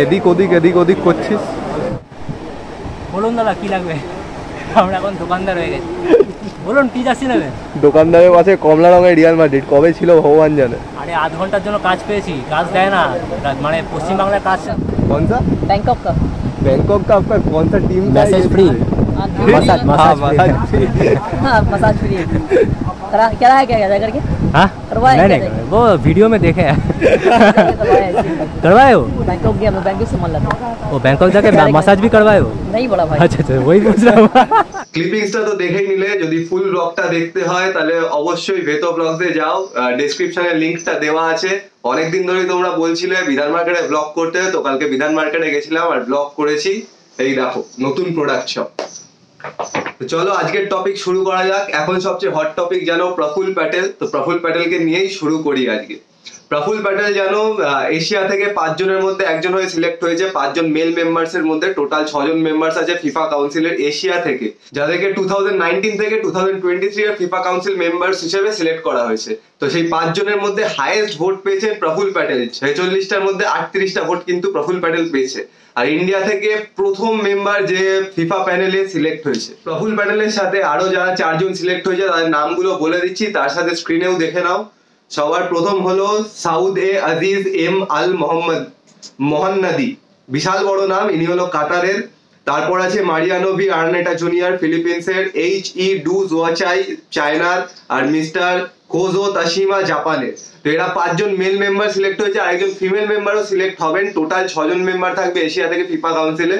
এদিক ওদিক এদিক ওদিক করছিস, বলুন দাদা কি লাগবে? আমরা এখন দোকানদার হয়ে গেছি, বলুন কি জার্সি নেবেন? দোকানদারের পাশে কমলা রঙের রিয়াল মাদ্রিদ কবে ছিল ভগবান জানে। আরে আধ ঘন্টার জন্য কাজ পেয়েছি, কাজ দেয় না, মানে পশ্চিমবাংলার কাজ। कौन सा? बैंकॉक का। बैंकॉक का आपका कौन सा team? Message free, massage massage free. क्या है क्या करके? हाँ करवाए, नहीं वो वीडियो में देखे हैं। करवाए हो? बैंकॉक गया, मैं बैंकॉक से मन लगा। वो बैंकॉक जाके मसाज भी करवाए हो? नहीं बड़ा भाई। अच्छा अच्छा वही पूछ रहा हूँ। ক্লিপিংসটা তো দেখেই নিলে, যদি ফুল ব্লগটা দেখতে হয় তাহলে অবশ্যই ভেতো ব্লগসে যাও, ডেসক্রিপশনে লিংকটা দেওয়া আছে। অনেকদিন ধরেই তোমরা বলছিলে বিধান মার্কেটে ব্লগ করতে, তো কালকে বিধান মার্কেটে গেছিলাম আর ব্লগ করেছি। এই দেখো নতুন প্রোডাক্ট সব। তো চলো আজকের টপিক শুরু করা যাক। এখন সবচেয়ে হট টপিক জানো প্রফুল প্যাটেল, তো প্রফুল প্যাটেলকে নিয়েই শুরু করি আজকে। প্রফুল প্যাটেল জানো এশিয়া থেকে 5 জনের মধ্যে একজন হয়ে সিলেক্ট হয়েছে। 5 জন মেল মেম্বার্স এর মধ্যে টোটাল 6 জন মেম্বার্স আছে ফিফা কাউন্সিলের এশিয়া থেকে, যাদেরকে 2019 থেকে 2023 এর ফিফা কাউন্সিল মেম্বার্স হিসেবে সিলেক্ট করা হয়েছে। তো সেই 5 জনের মধ্যে হাইয়েস্ট ভোট পেয়েছেন প্রফুল প্যাটেল, 46টার মধ্যে 38টা ভোট কিন্তু প্রফুল প্যাটেল পেয়েছে। আর ইন্ডিয়া থেকে প্রথম মেম্বার যে ফিফা প্যানেলে সিলেক্ট হয়েছে। প্রফুল প্যাটেলের সাথে আরো যারা 4 জন সিলেক্ট হয়েছে তাদের নামগুলো বলে দিচ্ছি, তার সাথে স্ক্রিনেও দেখে নাও। সবার প্রথম হলো Saud A Aziz M Al Mohannadi, বিশাল বড় নাম, ইনি হলো কাতারের। তারপর আছে মারিয়ানো ভি আর্নেটা জুনিয়র ফিলিপিন্সের, এইচ ই ডু জোয়াচাই চায়নার, আর মিস্টার কোজো তাশিমা জাপানের। তো এরা 5 জন মেল মেম্বার সিলেক্ট হয়েছে, আর একজন ফিমেল মেম্বারও সিলেক্ট হবেন। টোটাল 6 জন মেম্বার থাকবে এশিয়া থেকে ফিফা কাউন্সিলে।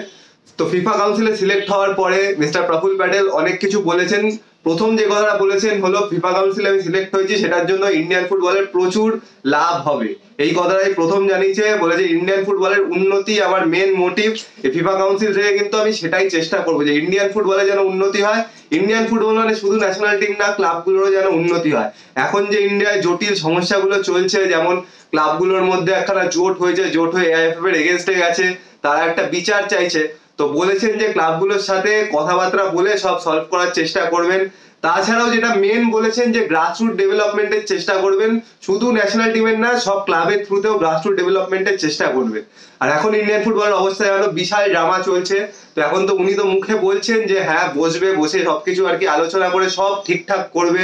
তো ফিফা কাউন্সিলে সিলেক্ট হওয়ার পরে মিস্টার প্রফুল প্যাটেল অনেক কিছু বলেছেন। প্রথম যে কথাটা বলেছেন হলো ফিফা কাউন্সিলে আমি সিলেক্ট হয়েছি সেটার জন্য ইন্ডিয়ান ফুটবলের প্রচুর লাভ হবে, এই কথাটাই প্রথম জানিয়েছে। বলেছে ইন্ডিয়ান ফুটবলের উন্নতি আমার মেন মোটিভ, এই ফিফা কাউন্সিল থেকে কিন্তু আমি সেটাই চেষ্টা করবো যে ইন্ডিয়ান ফুটবলে যেন উন্নতি হয়। ইন্ডিয়ান ফুটবল মানে শুধু ন্যাশনাল টিম না, ক্লাবগুলোরও যেন উন্নতি হয়। এখন যে ইন্ডিয়ায় জটিল সমস্যাগুলো চলছে, যেমন ক্লাবগুলোর মধ্যে একখানা জোট হয়েছে, জোট হয়ে এআইএফএফ এর এগেনস্টে গেছে, তারা একটা বিচার চাইছে। তো বলেছেন যে ক্লাবগুলোর সাথে কথাবার্তা বলে সব সলভ করার চেষ্টা করবেন। তাছাড়াও যেটা মেন বলেছেন যে গ্রাসরুট ডেভেলপমেন্টের চেষ্টা করবেন, শুধু ন্যাশনাল টিমের না, সব ক্লাবের থ্রুতেও গ্রাসরুট ডেভেলপমেন্টের চেষ্টা করবেন। আর এখন ইন্ডিয়ান ফুটবলের অবস্থা যেন বিশাল ড্রামা চলছে। তো এখন তো উনি তো মুখে বলছেন যে হ্যাঁ বসবে, বসে সবকিছু আর কি আলোচনা করে সব ঠিকঠাক করবে,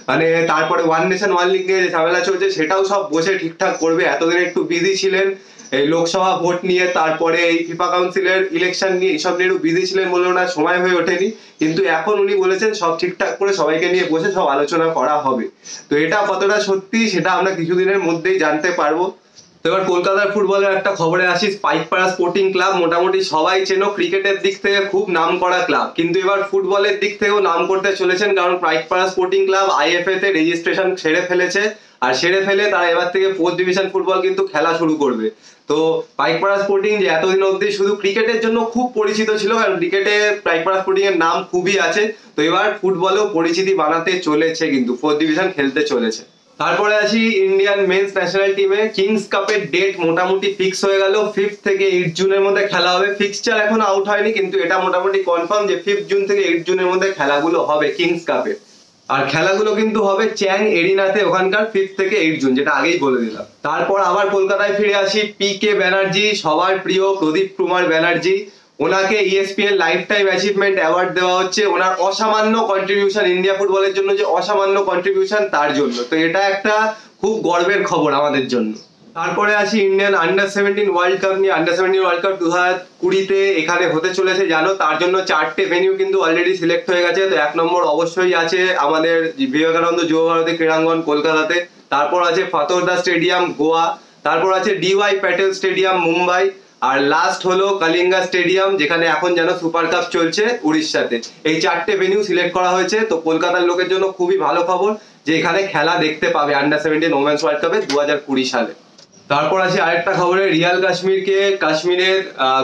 মানে তারপরে ওয়ান নেশন ওয়ান লিগ নিয়ে যে ঝামেলা চলছে সেটাও সব বসে ঠিকঠাক করবে। এতদিন একটু বিজি ছিলেন এই লোকসভা ভোট নিয়ে, তারপরে এই ফিফা কাউন্সিলের ইলেকশন নিয়ে, এইসব নিয়ে একটু বিজি ছিলেন বলে ওনার সময় হয়ে ওঠেনি। কিন্তু এখন উনি বলেছেন সব ঠিকঠাক করে সবাইকে নিয়ে বসে সব আলোচনা করা হবে। তো এটা কতটা সত্যি সেটা আমরা কিছুদিনের মধ্যেই জানতে পারবো। তো এবার কলকাতার ফুটবলের একটা খবরে আসি। পাইকপাড়া স্পোর্টিং ক্লাব মোটামুটি সবাই চেনো, ক্রিকেটের দিক থেকে খুব নাম করা ক্লাব, কিন্তু এবার ফুটবলের দিক থেকেও নাম করতে চলেছেন, কারণ পাইকপাড়া স্পোর্টিং ক্লাব আইএফএ তে রেজিস্ট্রেশন সেরে ফেলেছে। আর সেরে ফেলে তারা এবার থেকে 4th ডিভিশন ফুটবল কিন্তু খেলা শুরু করবে। তো পাইকপাড়া স্পোর্টিং যে এতদিন অবধি শুধু ক্রিকেটের জন্য খুব পরিচিত ছিল, কারণ ক্রিকেটে পাইকপাড়া স্পোর্টিং এর নাম খুবই আছে, তো এবার ফুটবলেও পরিচিতি বানাতে চলেছে, কিন্তু 4th ডিভিশন খেলতে চলেছে। তারপরে আসি ইন্ডিয়ান মেন্স ন্যাশনাল টিমে। কিংস কাপের ডেট মোটামুটি ফিক্স হয়ে গেল, 5 থেকে 8 জুনের মধ্যে খেলা হবে। ফিক্সচার এখন আউট হয়নি, কিন্তু এটা মোটামুটি কনফার্ম যে 5 জুন থেকে 8 জুনের মধ্যে খেলাগুলো হবে কিংস কাপে। আর খেলাগুলো কিন্তু হবে চ্যাং এরিনাতে, ওখানকার 5 থেকে 8 জুন, যেটা আগেই বলে দিলাম। তারপর আবার কলকাতায় ফিরে আসি। পিকে ব্যানার্জি, সবার প্রিয় প্রদীপ কুমার ব্যানার্জি, ওনাকে ESPN life time achievement award দেওয়া হচ্ছে ওনার অসামান্য কন্ট্রিবিউশন, ইন্ডিয়া ফুটবলের জন্য যে অসামান্য কন্ট্রিবিউশন তার জন্য। তো এটা একটা খুব গর্বের খবর আমাদের জন্য। তারপরে আসি ইন্ডিয়ান আন্ডার 17 ওয়ার্ল্ড কাপ নিয়ে। আন্ডার 17 ওয়ার্ল্ড কাপ 2020-তে এখানে হতে চলেছে জানো, তার জন্য 4টে ভেনিউ কিন্তু অলরেডি সিলেক্ট হয়ে গেছে। তো 1 নম্বর অবশ্যই আছে আমাদের বিবেকানন্দ যুব ভারতী ক্রীড়াঙ্গন কলকাতাতে, তারপর আছে ফাতোরদা স্টেডিয়াম গোয়া, তারপর আছে ডিওয়াই প্যাটেল স্টেডিয়াম মুম্বাই, আর লাস্ট হলো কলিঙ্গা স্টেডিয়াম, যেখানে এখন যেন সুপার কাপ চলছে উড়িষ্যাতে। এই 4টে ভেনিউ সিলেক্ট করা হয়েছে। তো কলকাতার লোকের জন্য খুবই ভালো খবর যে এখানে খেলা দেখতে পাবে আন্ডার 17 ওমেন্স ওয়ার্ল্ড কাপে 2020 সালে। তারপর আছে আরেকটা খবরে, রিয়াল কাশ্মীরকে কাশ্মীরের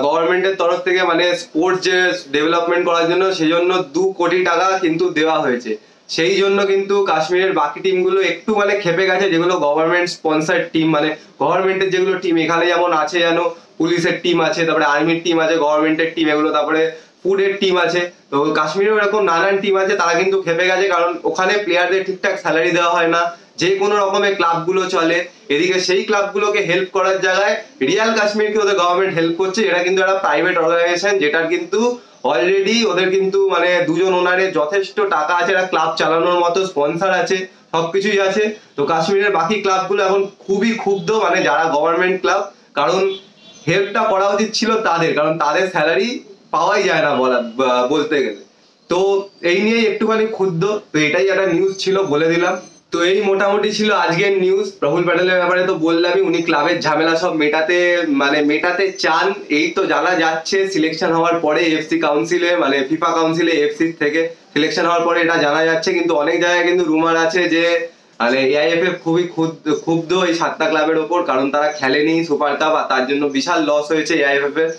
গভর্নমেন্টের তরফ থেকে মানে স্পোর্টস যে ডেভেলপমেন্ট করার জন্য সেই জন্য 2 কোটি টাকা কিন্তু দেওয়া হয়েছে। সেই জন্য কিন্তু কাশ্মীরের বাকি টিমগুলো একটু মানে খেপে গেছে, যেগুলো গভর্নমেন্ট স্পন্সার্ড টিম, মানে গভর্নমেন্টের যেগুলো টিম এখানে যেমন আছে, যেন পুলিশের টিম আছে, তারপরে আর্মির টিম আছে, গভর্নমেন্টের টিম এগুলো, তারপরে ফুডের টিম আছে। তো কাশ্মীরেও এরকম নানান টিম আছে, তারা কিন্তু খেপে গেছে, কারণ ওখানে প্লেয়ারদের ঠিকঠাক স্যালারি দেওয়া হয় না, যে কোনো রকমের ক্লাবগুলো চলে, এদিকে সেই ক্লাবগুলোকে হেল্প করার জায়গায় রিয়াল কাশ্মীরকে ওদের গভর্নমেন্ট হেল্প করছে। এটা কিন্তু একটা প্রাইভেট অর্গানাইজেশন, যেটার কিন্তু অলরেডি ওদের কিন্তু মানে দুজন ওনারের যথেষ্ট টাকা আছে, একটা ক্লাব চালানোর মতো স্পন্সর আছে, সবকিছুই আছে। তো কাশ্মীরের বাকি ক্লাবগুলো এখন খুবই ক্ষুব্ধ, মানে যারা গভর্নমেন্ট ক্লাব, কারণ হেল্পটা করা উচিত ছিল তাদের, কারণ তাদের স্যালারি পাওয়াই যায় না বলতে গেলে। তো এই নিয়েই একটুখানি ক্ষুব্ধ। তো এটাই একটা নিউজ ছিল, বলে দিলাম। তো এই মোটামুটি ছিল আজকের নিউজ। প্রফুল প্যাটেলের ব্যাপারে তো বললামই, উনি ক্লাবের ঝামেলা সব মেটাতে চান। এই তো জানা যাচ্ছে সিলেকশন হওয়ার পরে এফসি কাউন্সিলে, মানে ফিফা কাউন্সিলে এফসি থেকে সিলেকশন হওয়ার পরে এটা জানা যাচ্ছে। কিন্তু অনেক জায়গায় কিন্তু রুমার আছে যে মানে এআইএফএফ খুবই ক্ষুব্ধ এই 7টা ক্লাবের ওপর, কারণ তারা খেলেনি সুপার কাপ আর তার জন্য বিশাল লস হয়েছে এআইএফএফ এর।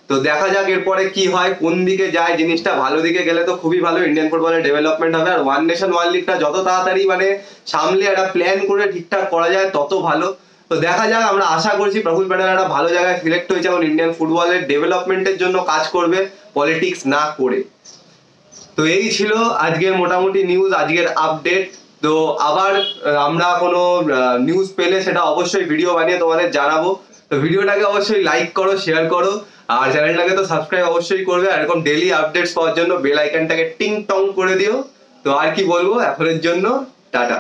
তো দেখা যাক এরপরে কি হয়, কোন দিকে যায় জিনিসটা। ভালো দিকে গেলে তো খুবই ভালো, ইন্ডিয়ান ফুটবলের ডেভেলপমেন্ট হবে। আর ওয়ান নেশন ওয়ান লিগটা যত তাড়াতাড়ি মানে সামলে একটা প্ল্যান করে ঠিকঠাক করা যায় তত ভালো। তো দেখা যাক, আমরা আশা করছি প্রফুল প্যাটেল একটা ভালো জায়গায় সিলেক্ট হয়েছে এবং ইন্ডিয়ান ফুটবলের ডেভেলপমেন্টের জন্য কাজ করবে, পলিটিক্স না করে। তো এই ছিল আজকের মোটামুটি নিউজ, আজকের আপডেট। তো আবার আমরা কোনো নিউজ পেলে সেটা অবশ্যই ভিডিও বানিয়ে তোমাদের জানাবো। তো ভিডিওটাকে অবশ্যই লাইক করো, শেয়ার করো, আর চ্যানেলটাকে তো সাবস্ক্রাইব অবশ্যই করবে। আর এরকম ডেইলি আপডেটস পাওয়ার জন্য বেল আইকনটাকে টিং টং করে দিও। তো আর কি বলবো, এখনের জন্য টাটা।